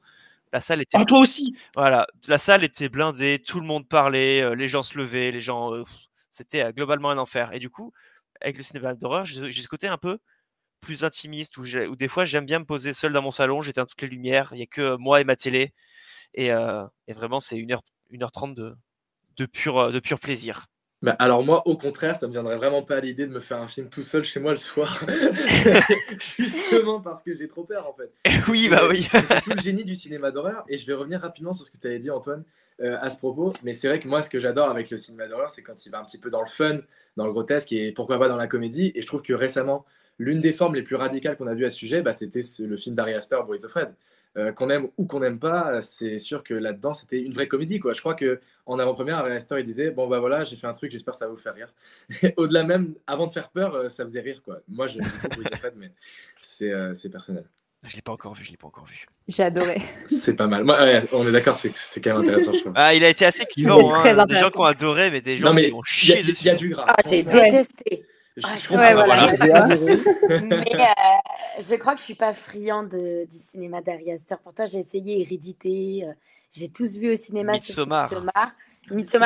La salle était. Ah, toi aussi! Voilà, la salle était blindée, tout le monde parlait, les gens se levaient, les gens. C'était globalement un enfer. Et du coup, avec le cinéma d'horreur, j'ai ce côté un peu plus intimiste où des fois j'aime bien me poser seul dans mon salon, j'éteins toutes les lumières, il n'y a que moi et ma télé et vraiment c'est 1h30 de pur plaisir. Bah, alors moi au contraire ça me viendrait vraiment pas à l'idée de me faire un film tout seul chez moi le soir justement parce que j'ai trop peur en fait. Oui bah oui. C'est tout le génie du cinéma d'horreur et je vais revenir rapidement sur ce que tu avais dit Antoine à ce propos, mais c'est vrai que moi ce que j'adore avec le cinéma d'horreur c'est quand il va un petit peu dans le fun, dans le grotesque et pourquoi pas dans la comédie, et je trouve que récemment l'une des formes les plus radicales qu'on a vues à ce sujet, c'était le film d'Ari Aster, Boys of Fred. Qu'on aime ou qu'on n'aime pas, c'est sûr que là-dedans, c'était une vraie comédie, quoi. Je crois qu'en avant-première, Ari Aster, il disait « Bon, bah voilà, j'ai fait un truc, j'espère que ça va vous faire rire. » Au-delà même, avant de faire peur, ça faisait rire, quoi. Moi, j'aime beaucoup Boys of Fred, mais c'est personnel. Je l'ai pas encore vu. J'ai adoré. C'est pas mal. Moi, ouais, on est d'accord, c'est quand même intéressant, je trouve. Ah, il a été assez clivant, hein. Des gens qui ont adoré, mais des gens qui ont chié dessus. Il y a du gras. Ah, j'ai détesté. Mais je crois que je suis pas friande du cinéma d'Ari Aster. Pourtant, j'ai essayé Hérédité. J'ai tous vu au cinéma. Midsommar,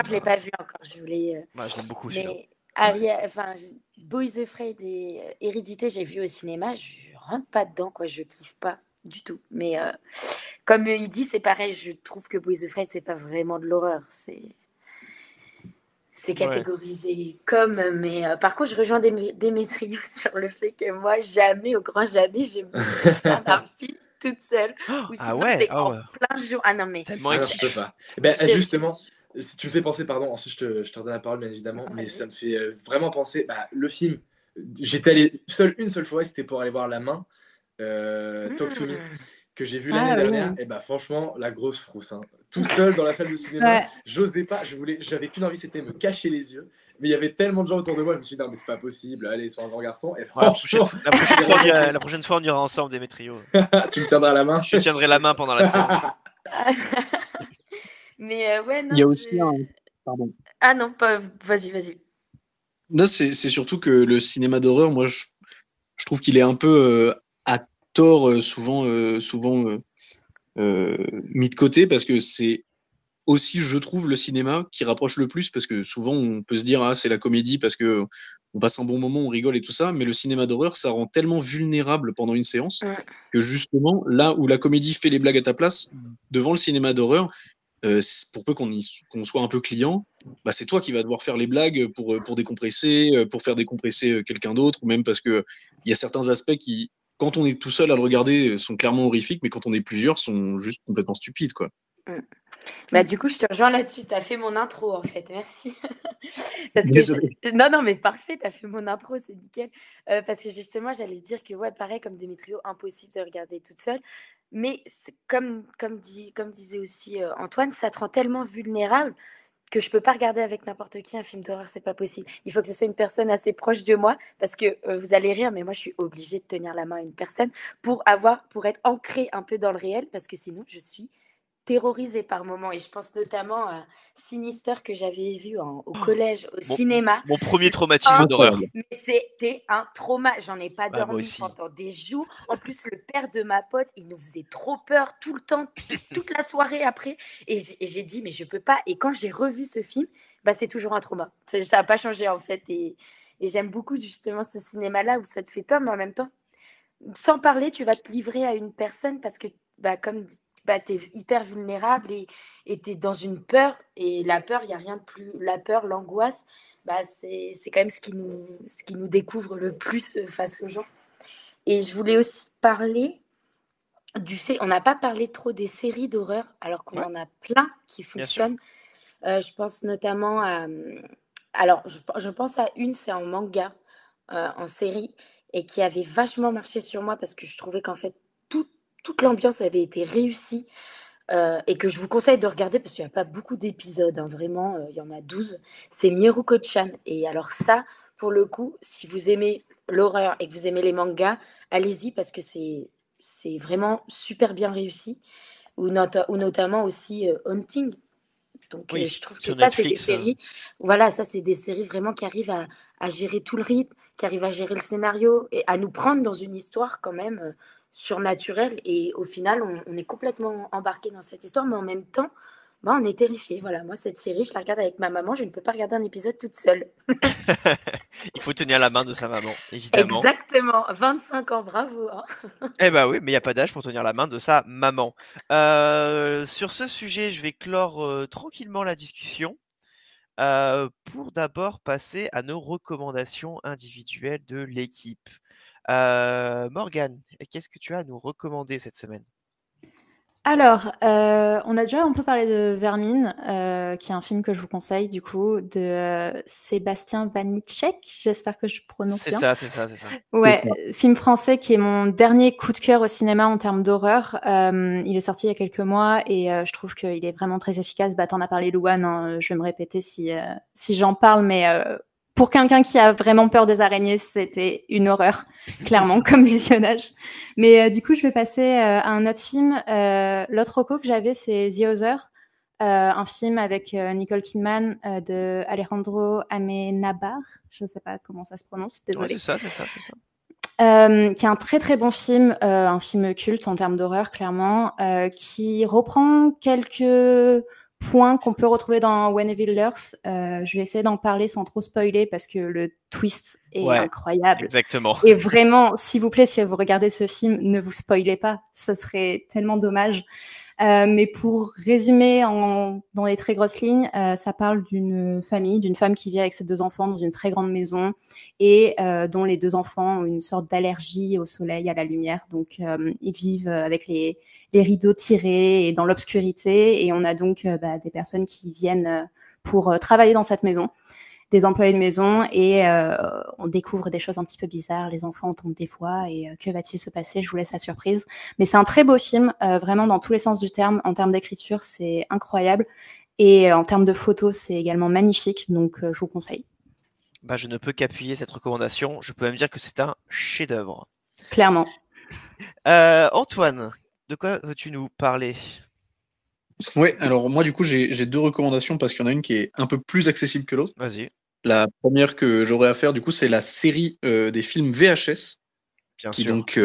je l'ai pas vu encore. Je voulais. Moi, je l'aime beaucoup. Mais Boys of Fred et Hérédité, j'ai vu au cinéma. Je rentre pas dedans, quoi. Je kiffe pas du tout. Mais comme il dit, c'est pareil. Je trouve que Boys of Fred, c'est pas vraiment de l'horreur. C'est catégorisé comme, mais par contre, je rejoins Démétrio sur le fait que moi, jamais, au grand jamais, je me regarde un film toute seule. Ou sinon, c'est en plein jour. Ah non, mais. Tellement je peux pas. Justement, si tu me fais penser, pardon, ensuite je te redonne la parole, bien évidemment, mais ça me fait vraiment penser. Le film, j'étais allé une seule fois, c'était pour aller voir La Main, Talk to Me, que j'ai vu l'année dernière. Et franchement, la grosse frousse. Hein. Tout seul dans la salle de cinéma, j'osais pas, j'avais qu'une envie, c'était me cacher les yeux. Mais il y avait tellement de gens autour de moi, je me suis dit non, mais c'est pas possible, allez, sois un grand garçon. Et franchement, la prochaine fois, on ira ensemble, Démétrio. Tu me tiendras la main. Je te tiendrai la main pendant la séance. Mais non. Il y a aussi un. Pardon. Ah non, vas-y. Non, c'est surtout que le cinéma d'horreur, moi, je trouve qu'il est un peu à tort, souvent mis de côté, parce que c'est aussi, je trouve, le cinéma qui rapproche le plus, parce que souvent on peut se dire c'est la comédie parce que on passe un bon moment, on rigole et tout ça, mais le cinéma d'horreur, ça rend tellement vulnérable pendant une séance que justement, là où la comédie fait les blagues à ta place, devant le cinéma d'horreur, pour peu qu'on soit un peu client, bah, c'est toi qui vas devoir faire les blagues pour décompresser, pour faire décompresser quelqu'un d'autre, ou même parce que il y a certains aspects qui, quand on est tout seul à le regarder, sont clairement horrifiques, mais quand on est plusieurs, sont juste complètement stupides, quoi. Bah, du coup, je te rejoins là-dessus. Tu as fait mon intro, en fait. Merci. Parce que Désolé. non, mais parfait, tu as fait mon intro, c'est nickel. Parce que justement, j'allais dire que, ouais, pareil, comme Démétrio, impossible de regarder toute seule. Mais comme disait aussi Antoine, ça te rend tellement vulnérable que je peux pas regarder avec n'importe qui un film d'horreur, c'est pas possible. Il faut que ce soit une personne assez proche de moi, parce que vous allez rire, mais moi, je suis obligée de tenir la main à une personne pour être ancrée un peu dans le réel, parce que sinon, je suis terrorisée par moments. Et je pense notamment à Sinister que j'avais vu au collège, au cinéma. Mon premier traumatisme d'horreur. Mais c'était un trauma. J'en ai pas moi dormi aussi. pendant des jours. En plus, le père de ma pote, il nous faisait trop peur tout le temps, toute la soirée après. Et j'ai dit, mais je peux pas. Et quand j'ai revu ce film, bah, c'est toujours un trauma. Ça n'a pas changé en fait. Et j'aime beaucoup justement ce cinéma-là où ça te fait peur, mais en même temps, sans parler, tu vas te livrer à une personne parce que, bah, comme tu es hyper vulnérable et tu es dans une peur. Et la peur, il n'y a rien de plus. La peur, l'angoisse, bah, c'est quand même ce qui nous découvre le plus face aux gens. Et je voulais aussi parler du fait, on n'a pas parlé trop des séries d'horreur, alors qu'on en a plein qui fonctionnent. Je pense notamment à. Alors, je pense à une, c'est en manga, en série, et qui avait vachement marché sur moi parce que je trouvais qu'en fait, toute l'ambiance avait été réussie et que je vous conseille de regarder parce qu'il n'y a pas beaucoup d'épisodes, hein, vraiment, il y en a 12. C'est Miruko-chan. Et alors ça, pour le coup, si vous aimez l'horreur et que vous aimez les mangas, allez-y parce que c'est vraiment super bien réussi. Ou notamment aussi Haunting. Donc, Oui, je trouve que sur ça, c'est des Netflix. séries. Voilà, ça, c'est des séries vraiment qui arrivent à gérer tout le rythme, qui arrivent à gérer le scénario et à nous prendre dans une histoire quand même surnaturelle. Et au final, on est complètement embarqué dans cette histoire, mais en même temps, bah, on est terrifié. Voilà, moi, cette série, je la regarde avec ma maman. Je ne peux pas regarder un épisode toute seule. Il faut tenir la main de sa maman, évidemment. Exactement, 25 ans, bravo. Hein. Eh ben oui, mais il n'y a pas d'âge pour tenir la main de sa maman. Sur ce sujet, je vais clore tranquillement la discussion pour d'abord passer à nos recommandations individuelles de l'équipe. Morgane, qu'est-ce que tu as à nous recommander cette semaine? Alors, on a déjà un peu parlé de Vermine, qui est un film que je vous conseille, du coup, de Sébastien Vanitschek. J'espère que je prononce bien. C'est ça. Ouais, film français qui est mon dernier coup de cœur au cinéma en termes d'horreur. Il est sorti il y a quelques mois et je trouve qu'il est vraiment très efficace. Bah, t'en as parlé, Louane, hein, je vais me répéter si j'en parle, mais pour quelqu'un qui a vraiment peur des araignées, c'était une horreur, clairement, comme visionnage. Mais du coup, je vais passer à un autre film. L'autre reco que j'avais, c'est The Other, un film avec Nicole Kidman de Alejandro Amenábar. Je ne sais pas comment ça se prononce, désolée. Ouais, c'est ça. Qui est un très très bon film, un film culte en termes d'horreur, clairement, qui reprend quelques points qu'on peut retrouver dans When Evil Lurks. Je vais essayer d'en parler sans trop spoiler parce que le twist est incroyable. Exactement. Et vraiment, s'il vous plaît, si vous regardez ce film, ne vous spoilez pas. Ce serait tellement dommage. Mais pour résumer dans les très grosses lignes, ça parle d'une famille, d'une femme qui vit avec ses 2 enfants dans une très grande maison et dont les 2 enfants ont une sorte d'allergie au soleil, à la lumière. Donc, ils vivent avec les rideaux tirés et dans l'obscurité. Et on a donc des personnes qui viennent pour travailler dans cette maison, des employés de maison, et on découvre des choses un petit peu bizarres. Les enfants entendent des voix et que va-t-il se passer? Je vous laisse la surprise. Mais c'est un très beau film, vraiment dans tous les sens du terme. En termes d'écriture, c'est incroyable. Et en termes de photos, c'est également magnifique. Donc, je vous conseille. Bah, je ne peux qu'appuyer cette recommandation. Je peux même dire que c'est un chef-d'œuvre. Clairement. Antoine, de quoi veux-tu nous parler? Ouais, alors moi du coup j'ai 2 recommandations parce qu'il y en a une qui est un peu plus accessible que l'autre. Vas-y. La première que j'aurais à faire du coup c'est la série des films VHS, qui sûr. donc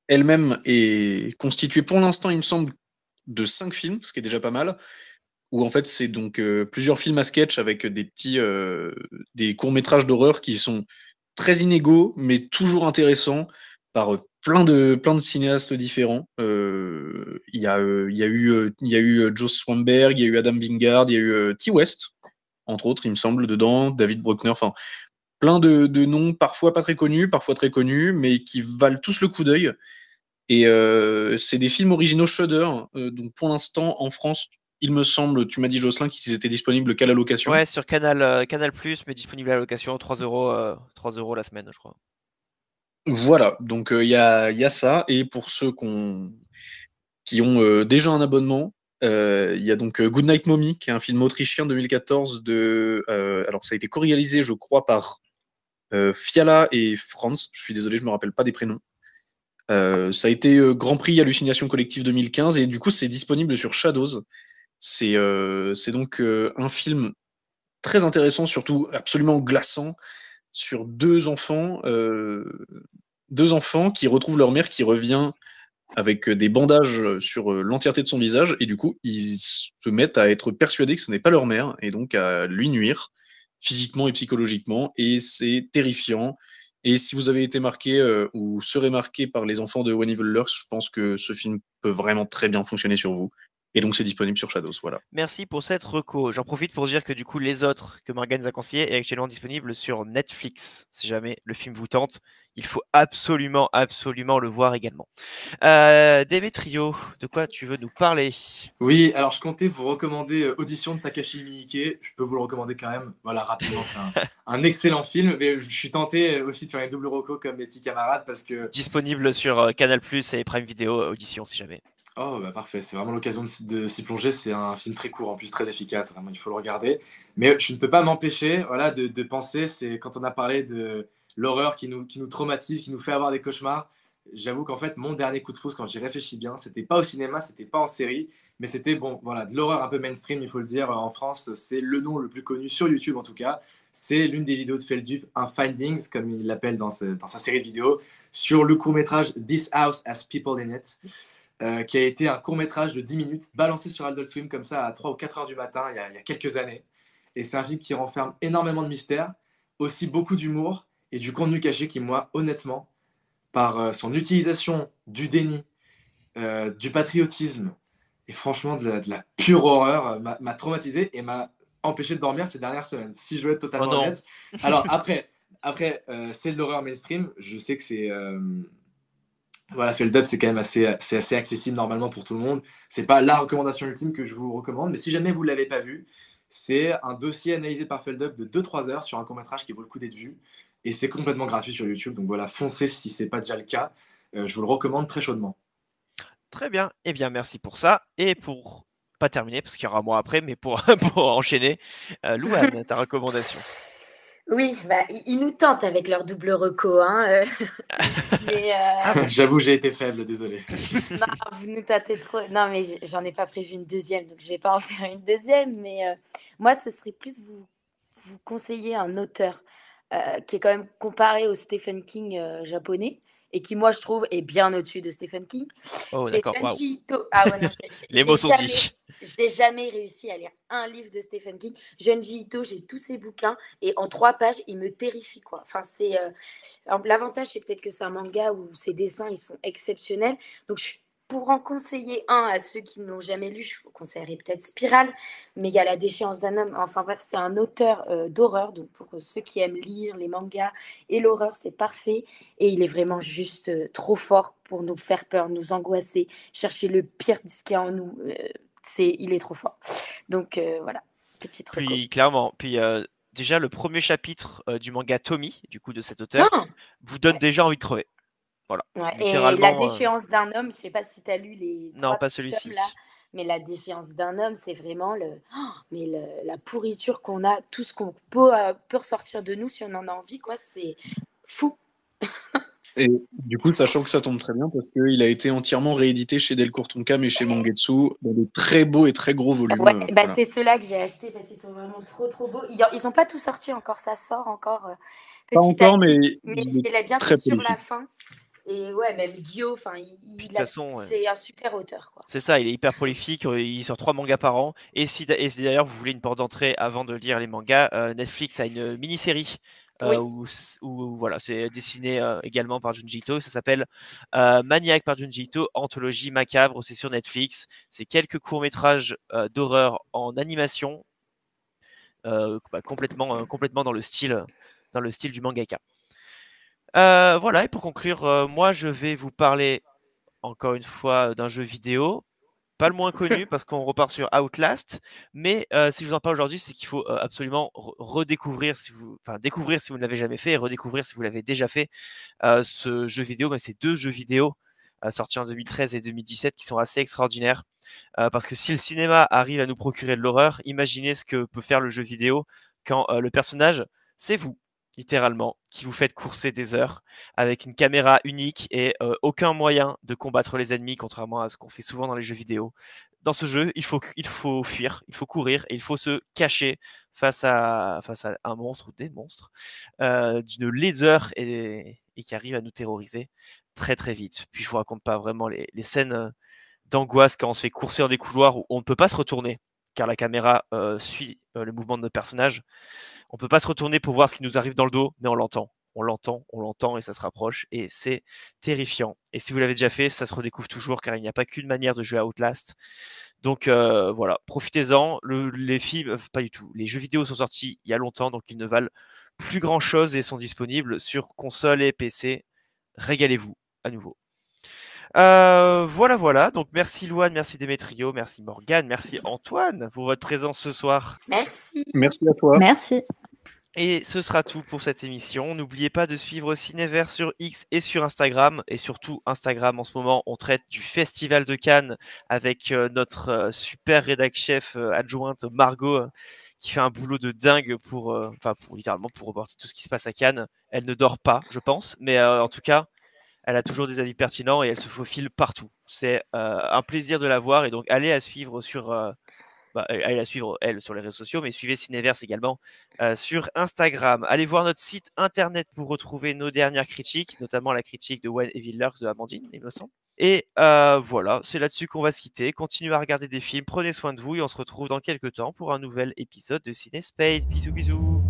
elle-même est constituée pour l'instant il me semble de 5 films, ce qui est déjà pas mal. où en fait c'est donc plusieurs films à sketch avec des courts-métrages d'horreur qui sont très inégaux, mais toujours intéressants par plein de cinéastes différents. Il y a eu Joe Swanberg, il y a eu Adam Wingard, il y a eu T. West, entre autres, il me semble, dedans, David Bruckner, enfin, plein de noms, parfois pas très connus, parfois très connus, mais qui valent tous le coup d'œil. Et c'est des films originaux Shudder, donc pour l'instant, en France, il me semble, tu m'as dit Jocelyn, qu'ils étaient disponibles qu'à la location. Ouais, sur Canal+, mais disponible à la location, 3 € la semaine, je crois. Voilà, donc il y a ça. Et pour ceux qui ont déjà un abonnement, il y a donc Goodnight Mommy, qui est un film autrichien 2014 alors ça a été co-réalisé, je crois, par Fiala et Franz. Je suis désolé, je me rappelle pas des prénoms. Ça a été Grand Prix Hallucination Collective 2015 et du coup c'est disponible sur Shadows. C'est donc un film très intéressant, surtout absolument glaçant, sur deux enfants qui retrouvent leur mère qui revient avec des bandages sur l'entièreté de son visage, et du coup, ils se mettent à être persuadés que ce n'est pas leur mère, et donc à lui nuire, physiquement et psychologiquement, et c'est terrifiant. Et si vous avez été marqué ou serez marqué par les enfants de When Evil Lurks, je pense que ce film peut vraiment très bien fonctionner sur vous. Et donc c'est disponible sur Shadows, voilà. Merci pour cette reco. J'en profite pour dire que du coup, Les Autres, que Morgane nous a conseillé, est actuellement disponible sur Netflix. Si jamais le film vous tente, il faut absolument le voir également. Démétrio, de quoi tu veux nous parler? Oui, alors je comptais vous recommander Audition de Takashi Miike. Je peux vous le recommander quand même. Voilà, rapidement, c'est un excellent film. Mais je suis tenté aussi de faire une double reco comme mes petits camarades parce que. Disponible sur Canal+ et Prime Video, Audition, si jamais. Oh, bah parfait, c'est vraiment l'occasion de s'y plonger. C'est un film très court, en plus très efficace, vraiment, il faut le regarder. Mais je ne peux pas m'empêcher voilà, de penser, c'est quand on a parlé de l'horreur qui nous traumatise, qui nous fait avoir des cauchemars. J'avoue qu'en fait, mon dernier coup de frousse, quand j'y réfléchis bien, c'était pas au cinéma, c'était pas en série, mais c'était bon, voilà, de l'horreur un peu mainstream, il faut le dire. En France, c'est le nom le plus connu sur YouTube en tout cas. C'est l'une des vidéos de Feldup, un Findings, comme il l'appelle dans sa série de vidéos, sur le court-métrage This House Has People in It. Qui a été un court-métrage de 10 minutes balancé sur Adult Swim comme ça à 3 ou 4 heures du matin il y a quelques années. Et c'est un film qui renferme énormément de mystères, aussi beaucoup d'humour et du contenu caché qui, moi, honnêtement, par son utilisation du déni, du patriotisme et franchement de la pure horreur, m'a traumatisé et m'a empêché de dormir ces dernières semaines, si je veux être totalement honnête. Alors après c'est de l'horreur mainstream, je sais que c'est... Voilà, Feldup, c'est quand même assez accessible normalement pour tout le monde. C'est pas la recommandation ultime que je vous recommande, mais si jamais vous ne l'avez pas vu, c'est un dossier analysé par Feldup de 2-3 heures sur un court-métrage qui vaut le coup d'être vu. Et c'est complètement gratuit sur YouTube. Donc voilà, foncez si ce n'est pas déjà le cas. Je vous le recommande très chaudement. Très bien. Eh bien, merci pour ça. Et pour pas terminer, parce qu'il y aura moi après, mais pour enchaîner, Louane, ta recommandation. Oui, bah, ils nous tentent avec leur double reco. Hein, mais, j'avoue, j'ai été faible, désolé. Non, vous nous tâtez trop. Non, mais j'en ai pas prévu une deuxième, donc je vais pas en faire une deuxième. Mais moi, ce serait plus vous conseiller un auteur qui est quand même comparé au Stephen King japonais et qui, moi, je trouve, est bien au-dessus de Stephen King. Oh, c'est d'accord. Junji Ito. Ah ouais, non, les mots sont dits. J'ai jamais réussi à lire un livre de Stephen King. Junji Ito, j'ai tous ses bouquins et en 3 pages, il me terrifie, quoi. Enfin, c'est l'avantage, c'est peut-être que c'est un manga où ses dessins, ils sont exceptionnels. Donc, pour en conseiller un à ceux qui ne l'ont jamais lu, je vous conseillerais peut-être Spirale, mais il y a La déchéance d'un homme. Enfin bref, c'est un auteur d'horreur, donc pour ceux qui aiment lire les mangas et l'horreur, c'est parfait. Et il est vraiment juste trop fort pour nous faire peur, nous angoisser, chercher le pire de ce qu'il y a en nous. Il est trop fort. Donc voilà, petite reco. Puis clairement, déjà le premier chapitre du manga Tommy, du coup de cet auteur, vous donne déjà envie de crever. Voilà. Ouais, et La déchéance d'un homme, je sais pas si tu as lu les non, pas celui-ci. Là, mais La déchéance d'un homme, c'est vraiment la pourriture qu'on a, tout ce qu'on peut ressortir de nous si on en a envie, quoi, c'est fou. Et du coup, sachant que ça tombe très bien parce qu'il a été entièrement réédité chez Delcourt Tonkam et chez Mangetsu dans de très beaux et très gros volumes. Ouais, voilà. C'est ceux-là que j'ai achetés parce qu'ils sont vraiment trop trop beaux. Ils n'ont pas tout sorti encore, ça sort encore pas encore, mais il est bientôt sur la fin. Et ouais, même Gyo, enfin, Puis de toute façon, c'est un super auteur, quoi. c'est ça, il est hyper prolifique, il sort 3 mangas par an. Et si d'ailleurs vous voulez une porte d'entrée avant de lire les mangas, Netflix a une mini-série Oui. où voilà, c'est dessiné également par Junji Ito. Ça s'appelle Maniac par Junji Ito, anthologie macabre. C'est sur Netflix. C'est quelques courts-métrages d'horreur en animation, complètement dans le style du mangaka. Voilà, et pour conclure, moi je vais vous parler encore une fois d'un jeu vidéo, pas le moins connu parce qu'on repart sur Outlast, mais si je vous en parle aujourd'hui, c'est qu'il faut absolument redécouvrir découvrir si vous ne l'avez jamais fait et redécouvrir si vous l'avez déjà fait, ce jeu vidéo, mais ces 2 jeux vidéo sortis en 2013 et 2017 qui sont assez extraordinaires, parce que si le cinéma arrive à nous procurer de l'horreur, imaginez ce que peut faire le jeu vidéo quand le personnage, c'est vous, littéralement, qui vous faites courser des heures avec une caméra unique et aucun moyen de combattre les ennemis, contrairement à ce qu'on fait souvent dans les jeux vidéo. Dans ce jeu, il faut fuir, il faut courir et il faut se cacher face à un monstre ou des monstres d'une laideur et qui arrive à nous terroriser très très vite. Puis je vous raconte pas vraiment les scènes d'angoisse quand on se fait courser dans des couloirs où on ne peut pas se retourner car la caméra suit le mouvement de notre personnage. On ne peut pas se retourner pour voir ce qui nous arrive dans le dos, mais on l'entend. On l'entend et ça se rapproche et c'est terrifiant. Et si vous l'avez déjà fait, ça se redécouvre toujours car il n'y a pas qu'une manière de jouer à Outlast. Donc voilà, profitez-en. Les films, pas du tout. Les jeux vidéo sont sortis il y a longtemps, donc ils ne valent plus grand chose et sont disponibles sur console et PC. Régalez-vous à nouveau. Voilà. Donc merci Louane, merci Démétrio, merci Morgane, merci Antoine pour votre présence ce soir. Merci. Merci à toi. Merci. Et ce sera tout pour cette émission. N'oubliez pas de suivre Cinévert sur X et sur Instagram. Et surtout, Instagram, en ce moment, on traite du Festival de Cannes avec notre super rédac chef adjointe Margot, qui fait un boulot de dingue pour littéralement pour reporter tout ce qui se passe à Cannes. Elle ne dort pas, je pense, mais en tout cas, elle a toujours des avis pertinents et elle se faufile partout. C'est un plaisir de la voir et donc allez la suivre allez la suivre elle sur les réseaux sociaux, mais suivez Cinéverse également sur Instagram. Allez voir notre site internet pour retrouver nos dernières critiques, notamment la critique de One Evil Lurks de Amandine, il me semble. Et voilà, c'est là-dessus qu'on va se quitter. Continuez à regarder des films, prenez soin de vous et on se retrouve dans quelques temps pour un nouvel épisode de Ciné Space. Bisous.